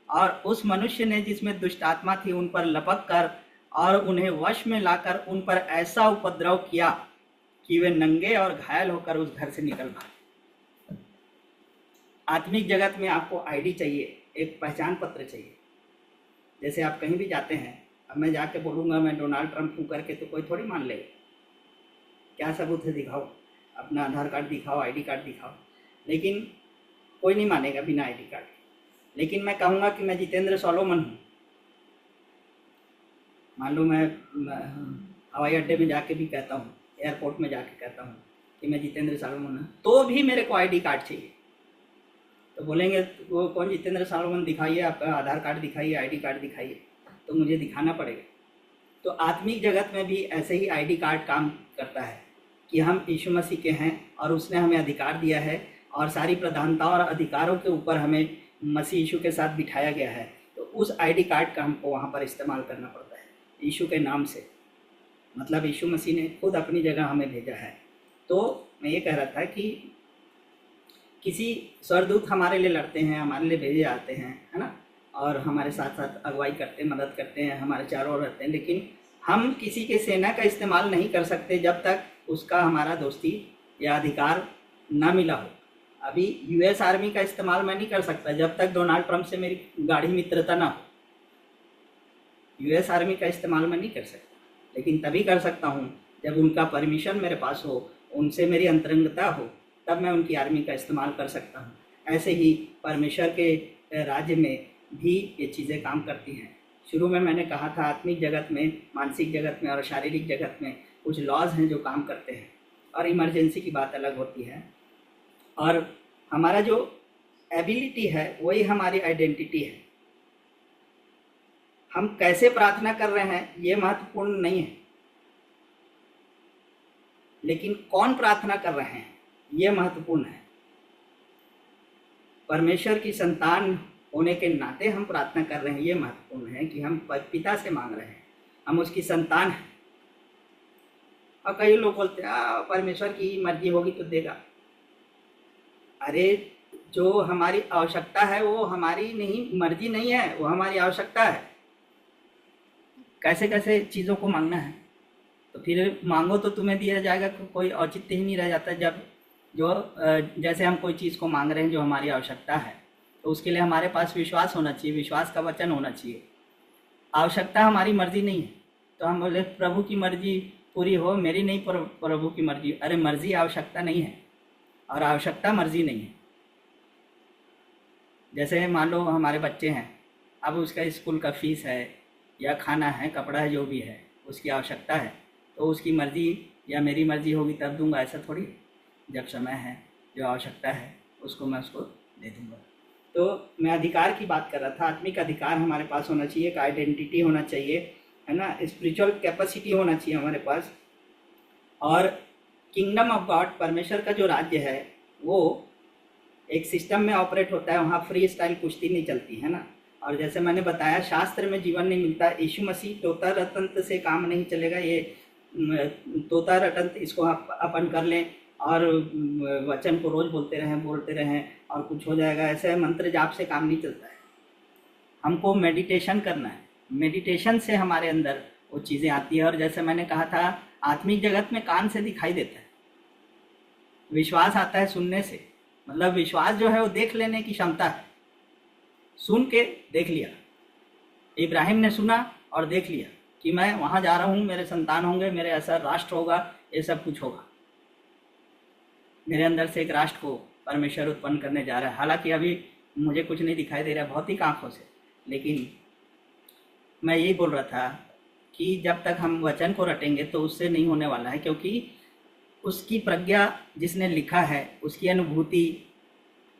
और उस मनुष्य ने जिसमें दुष्ट आत्मा थी उन पर लपक कर और उन्हें वश में लाकर उन पर ऐसा उपद्रव किया कि वे नंगे और घायल होकर उस घर से निकल भागे। आत्मिक जगत में आपको आईडी चाहिए, एक पहचान पत्र चाहिए। जैसे आप कहीं भी जाते हैं, अब मैं जाके बोलूँगा मैं डोनाल्ड ट्रंप हूँ करके, तो कोई थोड़ी मान लेगा। क्या सबूत है? दिखाओ, अपना आधार कार्ड दिखाओ, आईडी कार्ड दिखाओ, लेकिन कोई नहीं मानेगा बिना आईडी कार्ड। लेकिन मैं कहूँगा कि मैं जितेंद्र सोलोमन हूँ, मान लो मैं हवाई अड्डे में जाके भी कहता हूँ, एयरपोर्ट में जाके कहता हूँ कि मैं जितेंद्र सोलोमन हूँ, तो भी मेरे को आईडी कार्ड चाहिए। तो बोलेंगे वो कौन जितेंद्र सोलोमन, दिखाइए आपका आधार कार्ड दिखाइए, आईडी कार्ड दिखाइए, तो मुझे दिखाना पड़ेगा। तो आत्मिक जगत में भी ऐसे ही आईडी कार्ड काम करता है कि हम यीशु मसीह के हैं और उसने हमें अधिकार दिया है और सारी प्रधानता और अधिकारों के ऊपर हमें मसीह यीशु के साथ बिठाया गया है। तो उस आईडी कार्ड का हमको वहाँ पर इस्तेमाल करना पड़ता है यीशु के नाम से, मतलब यीशु मसीह ने खुद अपनी जगह हमें भेजा है। तो मैं ये कह रहा था कि किसी स्वर्गदूत हमारे लिए लड़ते हैं, हमारे लिए भेजे जाते हैं, है ना, और हमारे साथ साथ अगुवाई करते हैं, मदद करते हैं, हमारे चारों ओर रहते हैं, लेकिन हम किसी के सेना का इस्तेमाल नहीं कर सकते जब तक उसका हमारा दोस्ती या अधिकार ना मिला हो। अभी यूएस आर्मी का इस्तेमाल मैं नहीं कर सकता जब तक डोनाल्ड ट्रंप से मेरी गाढ़ी मित्रता ना हो। यूएस आर्मी का इस्तेमाल मैं नहीं कर सकता, लेकिन तभी कर सकता हूँ जब उनका परमिशन मेरे पास हो, उनसे मेरी अंतरंगता हो, तब मैं उनकी आर्मी का इस्तेमाल कर सकता हूँ। ऐसे ही परमेश्वर के राज्य में भी ये चीज़ें काम करती हैं। शुरू में मैंने कहा था आत्मिक जगत में, मानसिक जगत में और शारीरिक जगत में कुछ लॉज हैं जो काम करते हैं, और इमरजेंसी की बात अलग होती है। और हमारा जो एबिलिटी है वही हमारी आइडेंटिटी है। हम कैसे प्रार्थना कर रहे हैं ये महत्वपूर्ण नहीं है, लेकिन कौन प्रार्थना कर रहे हैं ये महत्वपूर्ण है। परमेश्वर की संतान होने के नाते हम प्रार्थना कर रहे हैं, ये महत्वपूर्ण है कि हम पिता से मांग रहे हैं, हम उसकी संतान हैं। और कई लोग बोलते हैं परमेश्वर की मर्जी होगी तो देगा। अरे जो हमारी आवश्यकता है वो हमारी नहीं, मर्जी नहीं है, वो हमारी आवश्यकता है। कैसे कैसे चीज़ों को मांगना है, तो फिर मांगो तो तुम्हें दिया जाएगा, कोई औचित्य ही नहीं रह जाता। जब जो जैसे हम कोई चीज़ को मांग रहे हैं जो हमारी आवश्यकता है, तो उसके लिए हमारे पास विश्वास होना चाहिए, विश्वास का वचन होना चाहिए। आवश्यकता हमारी मर्जी नहीं है, तो हम बोले प्रभु की मर्जी पूरी हो, मेरी नहीं प्रभु की मर्जी। अरे मर्जी आवश्यकता नहीं है और आवश्यकता मर्जी नहीं है। जैसे मान लो हमारे बच्चे हैं, अब उसका स्कूल का फीस है या खाना है, कपड़ा है, जो भी है उसकी आवश्यकता है, तो उसकी मर्जी या मेरी मर्जी होगी तब दूंगा, ऐसा थोड़ी। जब समय है, जो आवश्यकता है उसको मैं उसको दे दूंगा। तो मैं अधिकार की बात कर रहा था। आत्मिक अधिकार हमारे पास होना चाहिए, एक आइडेंटिटी होना चाहिए, है ना, स्पिरिचुअल कैपेसिटी होना चाहिए हमारे पास। और किंगडम ऑफ गॉड, परमेश्वर का जो राज्य है वो एक सिस्टम में ऑपरेट होता है, वहाँ फ्री स्टाइल कुश्ती नहीं चलती है ना। और जैसे मैंने बताया शास्त्र में जीवन नहीं मिलता। यीशु मसीह तोता रतंत्र से काम नहीं चलेगा। ये तोता रतंत्र इसको अपन कर लें और वचन को रोज बोलते रहें और कुछ हो जाएगा, ऐसे मंत्र जाप से काम नहीं चलता है। हमको मेडिटेशन करना है, मेडिटेशन से हमारे अंदर वो चीज़ें आती है। और जैसे मैंने कहा था आत्मिक जगत में कान से दिखाई देता है, विश्वास आता है सुनने से। मतलब विश्वास जो है वो देख लेने की क्षमता है, सुन के देख लिया। इब्राहिम ने सुना और देख लिया कि मैं वहाँ जा रहा हूँ, मेरे संतान होंगे, मेरे ऐसा राष्ट्र होगा, ये सब कुछ होगा। मेरे अंदर से एक राष्ट्र को परमेश्वर उत्पन्न करने जा रहा है। हालांकि अभी मुझे कुछ नहीं दिखाई दे रहा भौतिक आंखों से, लेकिन मैं यही बोल रहा था कि जब तक हम वचन को रटेंगे तो उससे नहीं होने वाला है, क्योंकि उसकी प्रज्ञा जिसने लिखा है, उसकी अनुभूति,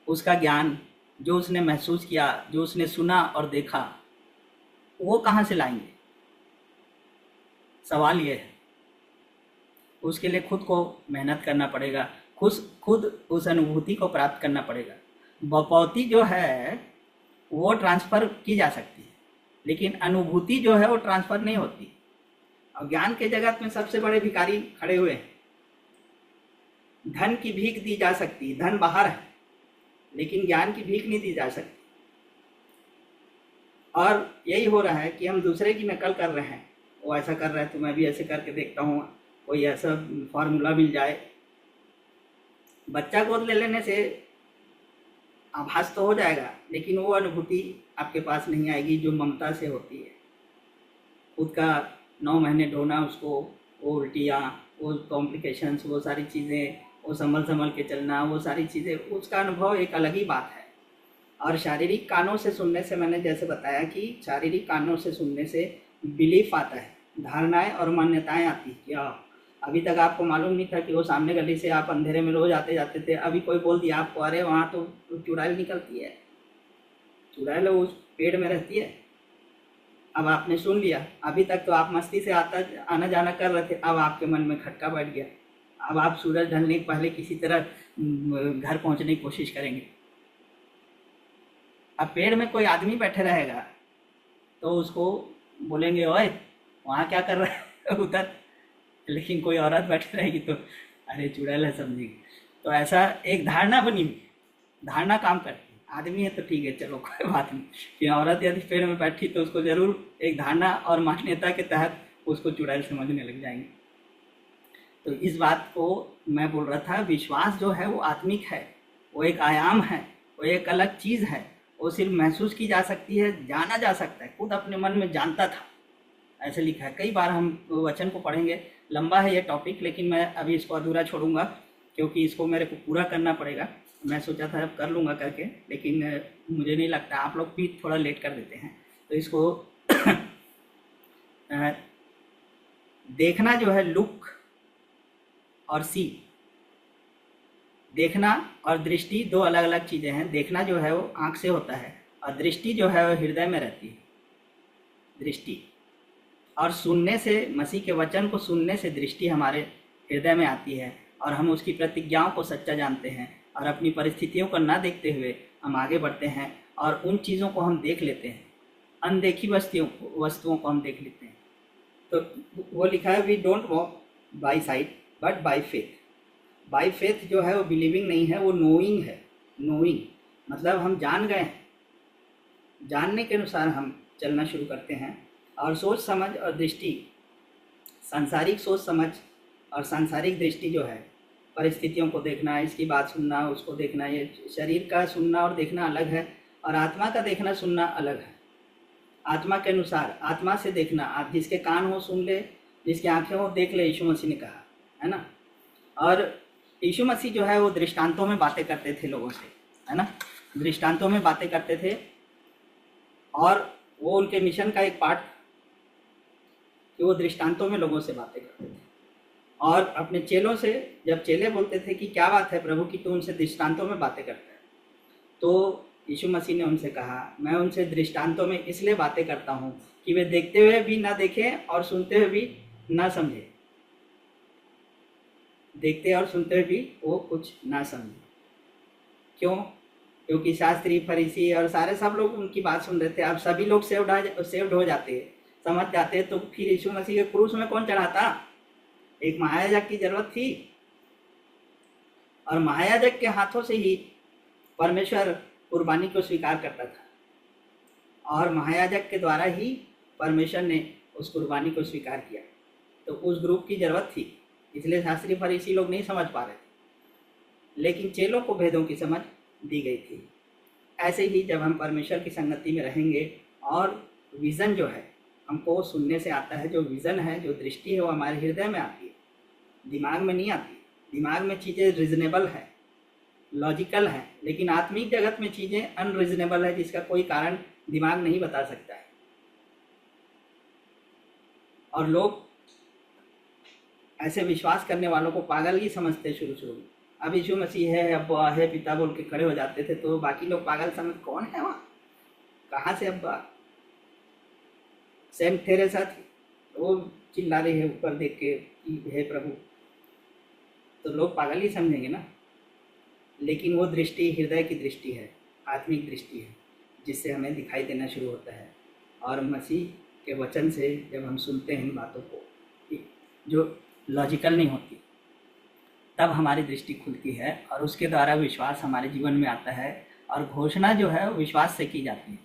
उसका ज्ञान, जो उसने महसूस किया, जो उसने सुना और देखा, वो कहाँ से लाएंगे? सवाल ये है। उसके लिए खुद को मेहनत करना पड़ेगा, खुद उस अनुभूति को प्राप्त करना पड़ेगा। बपौती जो है वो ट्रांसफ़र की जा सकती है, लेकिन अनुभूति जो है वो ट्रांसफ़र नहीं होती। और ज्ञान के जगत में सबसे बड़े भिखारी खड़े हुए हैं, धन की भीख दी जा सकती है, धन बाहर है, लेकिन ज्ञान की भीख नहीं दी जा सकती। और यही हो रहा है कि हम दूसरे की नकल कर रहे हैं, वो ऐसा कर रहा है तो मैं भी ऐसे करके देखता हूँ, कोई ऐसा फार्मूला मिल जाए। बच्चा गोद ले लेने से आभास तो हो जाएगा, लेकिन वो अनुभूति आपके पास नहीं आएगी जो ममता से होती है। खुद का 9 महीने ढोना, उसको वो उल्टियाँ, वो कॉम्प्लिकेशंस, वो सारी चीज़ें, वो संभल के चलना, वो सारी चीज़ें, उसका अनुभव एक अलग ही बात है। और शारीरिक कानों से सुनने से, मैंने जैसे बताया कि शारीरिक कानों से सुनने से बिलीफ आता है, धारणाएं और मान्यताएं आती हैं। क्या अभी तक आपको मालूम नहीं था कि वो सामने गली से आप अंधेरे में रोज आते जाते थे, अभी कोई बोल दिया आपको, अरे वहाँ तो चुड़ैल निकलती है, चुड़ैल उस पेड़ में रहती है। अब आपने सुन लिया, अभी तक तो आप मस्ती से आना जाना कर रहे थे, अब आपके मन में खटका बैठ गया। अब आप सूरज ढलने के पहले किसी तरह घर पहुंचने की कोशिश करेंगे। अब पेड़ में कोई आदमी बैठे रहेगा तो उसको बोलेंगे, ओए वहाँ क्या कर रहा है उधर, लेकिन कोई औरत बैठी रहेगी तो अरे चुड़ैल है, समझेगी। तो ऐसा एक धारणा बनी हुई, धारणा काम करती है। आदमी है तो ठीक है, चलो कोई बात नहीं, कि औरत यदि पेड़ में बैठी तो उसको जरूर एक धारणा और मान्यता के तहत उसको चुड़ैल समझने लग जाएंगे। तो इस बात को मैं बोल रहा था, विश्वास जो है वो आत्मिक है, वो एक आयाम है, वो एक अलग चीज़ है, वो सिर्फ महसूस की जा सकती है, जाना जा सकता है। खुद अपने मन में जानता था, ऐसे लिखा है। कई बार हम वचन को पढ़ेंगे, लंबा है ये टॉपिक, लेकिन मैं अभी इसको अधूरा छोड़ूंगा क्योंकि इसको मेरे को पूरा करना पड़ेगा। मैं सोचा था अब कर लूँगा करके, लेकिन मुझे नहीं लगता, आप लोग भी थोड़ा लेट कर देते हैं। तो इसको देखना जो है, लुक और सी, देखना और दृष्टि दो अलग अलग चीज़ें हैं। देखना जो है वो आँख से होता है, और दृष्टि जो है वो हृदय में रहती है, दृष्टि। और सुनने से, मसीह के वचन को सुनने से दृष्टि हमारे हृदय में आती है, और हम उसकी प्रतिज्ञाओं को सच्चा जानते हैं, और अपनी परिस्थितियों को ना देखते हुए हम आगे बढ़ते हैं, और उन चीज़ों को हम देख लेते हैं, अनदेखी वस्तुओं को हम देख लेते हैं। तो वो लिखा है, we don't walk by sight but by faith. By faith जो है वो बिलीविंग नहीं है, वो नोइंग है। नोइंग मतलब हम जान गए हैं, जानने के अनुसार हम चलना शुरू करते हैं। और सोच समझ और दृष्टि, सांसारिक सोच समझ और सांसारिक दृष्टि जो है, परिस्थितियों को देखना, इसकी बात सुनना, उसको देखना, ये शरीर का सुनना और देखना अलग है, और आत्मा का देखना सुनना अलग है। आत्मा के अनुसार, आत्मा से देखना, आप जिसके कान हो सुन ले, जिसकी आंखें हो देख ले, यीशु मसीह ने कहा है ना। और यीशु मसीह जो है वो दृष्टांतों में बातें करते थे लोगों से, है ना, दृष्टांतों में बातें करते थे, और वो उनके मिशन का एक पार्ट कि वो दृष्टांतों में लोगों से बातें करते थे। और अपने चेलों से, जब चेले बोलते थे कि क्या बात है प्रभु की तो उनसे दृष्टांतों में बातें करता है, तो यीशु मसीह ने उनसे कहा, मैं उनसे दृष्टांतों में इसलिए बातें करता हूँ कि वे देखते हुए भी ना देखें और सुनते हुए भी ना समझे। देखते और सुनते हुए भी वो कुछ ना समझे। क्यों? क्योंकि शास्त्री, फरीसी और सारे सब लोग उनकी बात सुन रहे थे। अब सभी लोग सेव्ड हो जाते, समझ जाते, तो फिर यीशु मसीह के क्रूस में कौन चढ़ाता? एक महायाजक की जरूरत थी, और महायाजक के हाथों से ही परमेश्वर कुर्बानी को स्वीकार करता था, और महायाजक के द्वारा ही परमेश्वर ने उस कुर्बानी को स्वीकार किया। तो उस ग्रुप की जरूरत थी, इसलिए शास्त्री फरीसी लोग नहीं समझ पा रहे थे, लेकिन चेलों को भेदों की समझ दी गई थी। ऐसे ही जब हम परमेश्वर की संगति में रहेंगे, और विज़न जो है हमको सुनने से आता है, जो विज़न है, जो दृष्टि है, वो हमारे हृदय में आती है, दिमाग में नहीं आती। दिमाग में चीज़ें रिजनेबल है, लॉजिकल है, लेकिन आत्मिक जगत में चीज़ें अनरिजनेबल है, जिसका कोई कारण दिमाग नहीं बता सकता है। और लोग ऐसे विश्वास करने वालों को पागल ही समझते शुरू में। अब यीशु मसीह है, अब्बा है, पिता बोल के खड़े हो जाते थे, तो बाकी लोग पागल समझ, कौन है वहाँ, कहाँ से अब्बा? सेंट थेरेसा थी, वो चिल्ला रही है ऊपर देख के कि हे प्रभु, तो लोग पागल ही समझेंगे ना। लेकिन वो दृष्टि हृदय की दृष्टि है, आत्मिक दृष्टि है, जिससे हमें दिखाई देना शुरू होता है। और मसीह के वचन से जब हम सुनते हैं इन बातों को, जो लॉजिकल नहीं होती, तब हमारी दृष्टि खुलती है और उसके द्वारा विश्वास हमारे जीवन में आता है। और घोषणा जो है विश्वास से की जाती है।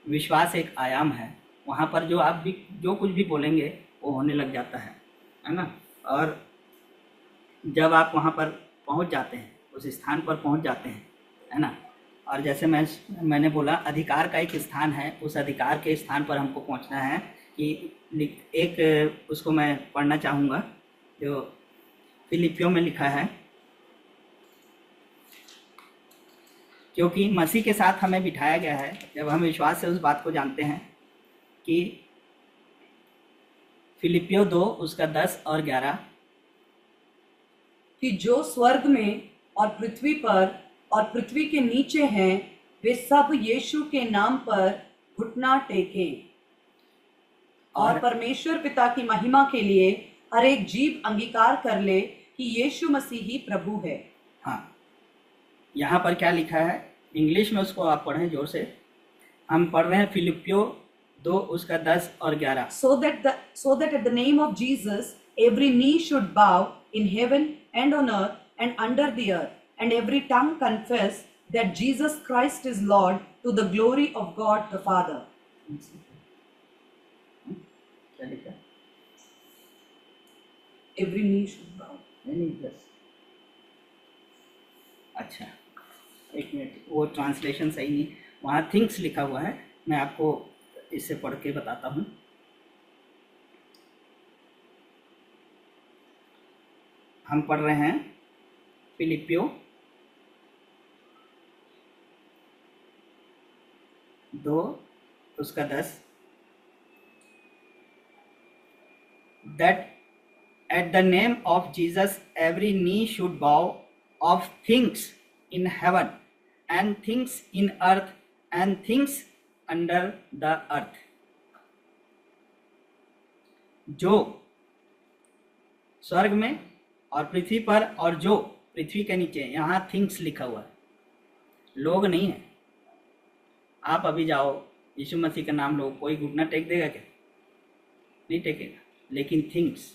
विश्वास एक आयाम है, वहाँ पर जो आप भी जो कुछ भी बोलेंगे वो होने लग जाता है ना। और जब आप वहाँ पर पहुँच जाते हैं, उस स्थान पर पहुँच जाते हैं, है ना। और जैसे मैंने बोला अधिकार का एक स्थान है, उस अधिकार के स्थान पर हमको पहुँचना है। कि एक उसको मैं पढ़ना चाहूँगा जो फिलिपियों में लिखा है, क्योंकि मसीह के साथ हमें बिठाया गया है। जब हम विश्वास से उस बात को जानते हैं कि फिलिपियो 2 उसका 10 और 11, कि जो स्वर्ग में और पृथ्वी पर और पृथ्वी के नीचे हैं वे सब यीशु के नाम पर घुटना टेकें और परमेश्वर पिता की महिमा के लिए हर एक जीव अंगीकार कर ले कि यीशु मसीह ही प्रभु है। हाँ, यहाँ पर क्या लिखा है इंग्लिश में, उसको आप पढ़ें जोर से। हम पढ़ रहे हैं फिलिपियो 2 उसका 10 और 11। So that at the name of Jesus every knee should bow in heaven and on earth and under the earth, and every tongue confess that Jesus Christ is Lord, to the glory of God the Father. क्या लिखा? Every knee should bow. नहीं बस, अच्छा एक minute, वो translation सही नहीं, वहाँ थिंग्स लिखा हुआ है। मैं आपको इससे पढ़ के बताता हूँ। हम पढ़ रहे हैं फिलिपियो 2 उसका 10, that at the name of Jesus every knee should bow, of things in heaven and things in earth and things under the earth। जो स्वर्ग में और पृथ्वी पर और जो पृथ्वी के नीचे, यहाँ थिंग्स लिखा हुआ है, लोग नहीं है। आप अभी जाओ यीशु मसीह का नाम लो, कोई घुटना टेक देगा क्या? नहीं टेकेगा। लेकिन थिंग्स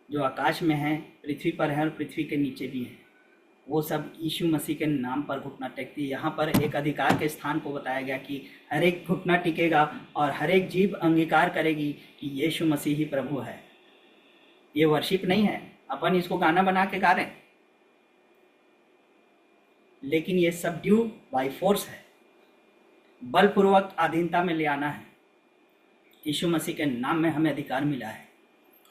जो आकाश में है, पृथ्वी पर है और पृथ्वी के नीचे भी है, वो सब यीशु मसीह के नाम पर घुटना टेकती है। यहाँ पर एक अधिकार के स्थान को बताया गया कि हर एक घुटना टिकेगा और हर एक जीभ अंगीकार करेगी कि यीशु मसीह ही प्रभु है। ये वर्शिप नहीं है, अपन इसको गाना बना के गा रहे हैं, लेकिन ये सबड्यू बाय फोर्स है, बलपूर्वक अधीनता में ले आना है। यीशु मसीह के नाम में हमें अधिकार मिला है।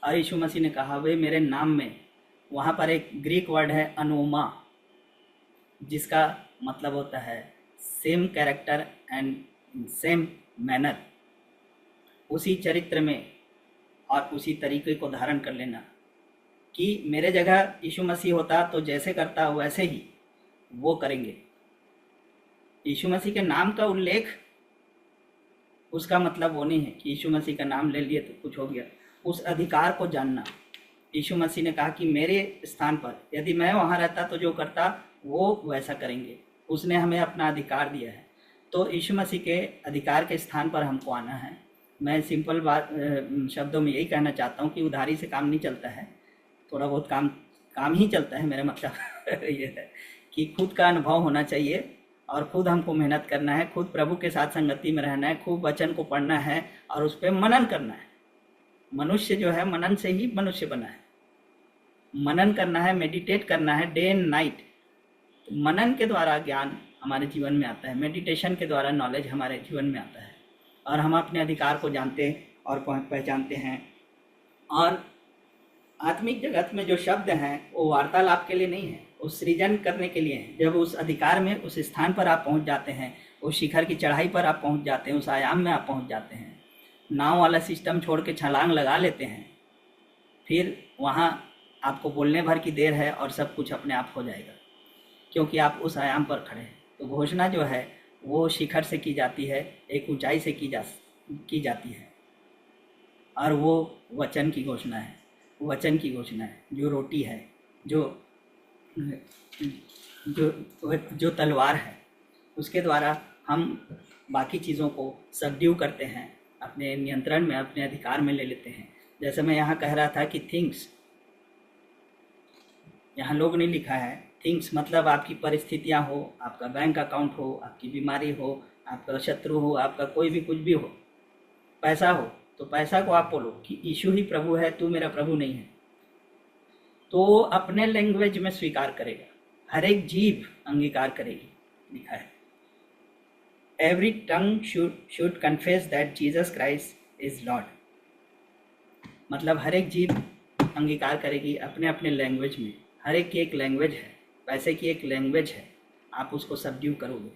और यीशु मसीह ने कहा वे मेरे नाम में, वहाँ पर एक ग्रीक वर्ड है अनोमा, जिसका मतलब होता है same character and same manner, उसी चरित्र में और उसी तरीके को धारण कर लेना। कि मेरे जगह यीशु मसीह होता तो जैसे करता वैसे ही वो करेंगे। यीशु मसीह के नाम का उल्लेख, उसका मतलब वो नहीं है कि यीशु मसीह का नाम ले लिए तो कुछ हो गया। उस अधिकार को जानना। यीशु मसीह ने कहा कि मेरे स्थान पर यदि मैं वहाँ रहता तो जो करता वो वैसा करेंगे। उसने हमें अपना अधिकार दिया है, तो यीशु मसीह के अधिकार के स्थान पर हमको आना है। मैं सिंपल बात शब्दों में यही कहना चाहता हूँ कि उधारी से काम नहीं चलता है, थोड़ा बहुत काम ही चलता है। मेरा मतलब ये है कि खुद का अनुभव होना चाहिए और खुद हमको मेहनत करना है, खुद प्रभु के साथ संगति में रहना है, खूब वचन को पढ़ना है और उस पर मनन करना है। मनुष्य जो है मनन से ही मनुष्य बना है। मनन करना है, मेडिटेट करना है डे एंड नाइट। मनन के द्वारा ज्ञान हमारे जीवन में आता है, मेडिटेशन के द्वारा नॉलेज हमारे जीवन में आता है और हम अपने अधिकार को जानते और पहचानते हैं। और आत्मिक जगत में जो शब्द हैं वो वार्तालाप के लिए नहीं है, वो सृजन करने के लिए है। जब उस अधिकार में, उस स्थान पर आप पहुंच जाते हैं, उस शिखर की चढ़ाई पर आप पहुंच जाते हैं, उस आयाम में आप पहुंच जाते हैं, नाव वाला सिस्टम छोड़ के छलांग लगा लेते हैं, फिर वहाँ आपको बोलने भर की देर है और सब कुछ अपने आप हो जाएगा, क्योंकि आप उस आयाम पर खड़े हैं। तो घोषणा जो है वो शिखर से की जाती है, एक ऊंचाई से की जाती है, और वो वचन की घोषणा है। वचन की घोषणा है जो रोटी है, जो तलवार है, उसके द्वारा हम बाकी चीज़ों को सबड्यू करते हैं, अपने नियंत्रण में, अपने अधिकार में ले लेते हैं। जैसे मैं यहाँ कह रहा था कि थिंग्स, यहाँ लोग नहीं लिखा है। थिंग्स मतलब आपकी परिस्थितियाँ हो, आपका बैंक अकाउंट हो, आपकी बीमारी हो, आपका शत्रु हो, आपका कोई भी कुछ भी हो, पैसा हो, तो पैसा को आप बोलो कि यीशु ही प्रभु है, तू मेरा प्रभु नहीं है, तो अपने लैंग्वेज में स्वीकार करेगा, हर एक जीभ अंगीकार करेगी, लिखा है। Every tongue should confess that Jesus Christ is Lord, मतलब हर एक जीभ अंगीकार करेगी अपने अपने लैंग्वेज में। हर एक की एक लैंग्वेज है, पैसे की एक लैंग्वेज है, आप उसको सबड्यू करोगे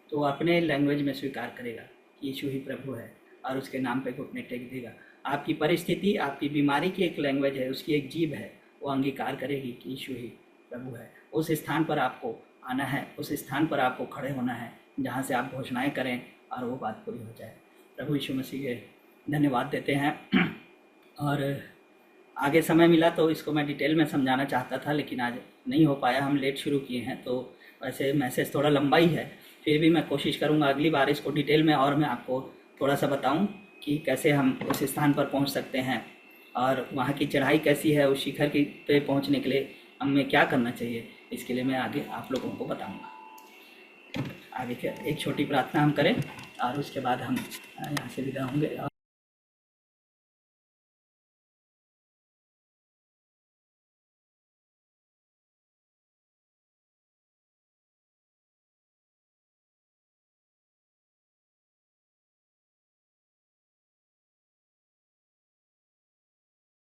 तो अपने लैंग्वेज में स्वीकार करेगा कि यीशु ही प्रभु है और उसके नाम पे घुटने टेक देगा। आपकी परिस्थिति, आपकी बीमारी की एक लैंग्वेज है, उसकी एक जीभ है, वो अंगीकार करेगी कि यीशु ही प्रभु है। उस स्थान पर आपको आना है, उस स्थान पर आपको खड़े होना है जहाँ से आप घोषणाएं करें और वो बात पूरी हो जाए। प्रभु यीशु मसीह के धन्यवाद देते हैं। और आगे समय मिला तो इसको मैं डिटेल में समझाना चाहता था, लेकिन आज नहीं हो पाया, हम लेट शुरू किए हैं, तो वैसे मैसेज थोड़ा लंबा ही है, फिर भी मैं कोशिश करूँगा अगली बार इसको डिटेल में और मैं आपको थोड़ा सा बताऊँ कि कैसे हम उस स्थान पर पहुँच सकते हैं और वहाँ की चढ़ाई कैसी है, उस शिखर की पे पहुँचने के लिए हमें क्या करना चाहिए, इसके लिए मैं आगे आप लोगों को बताऊँगा। आगे क्या एक छोटी प्रार्थना हम करें और उसके बाद हम यहाँ से विदा होंगे।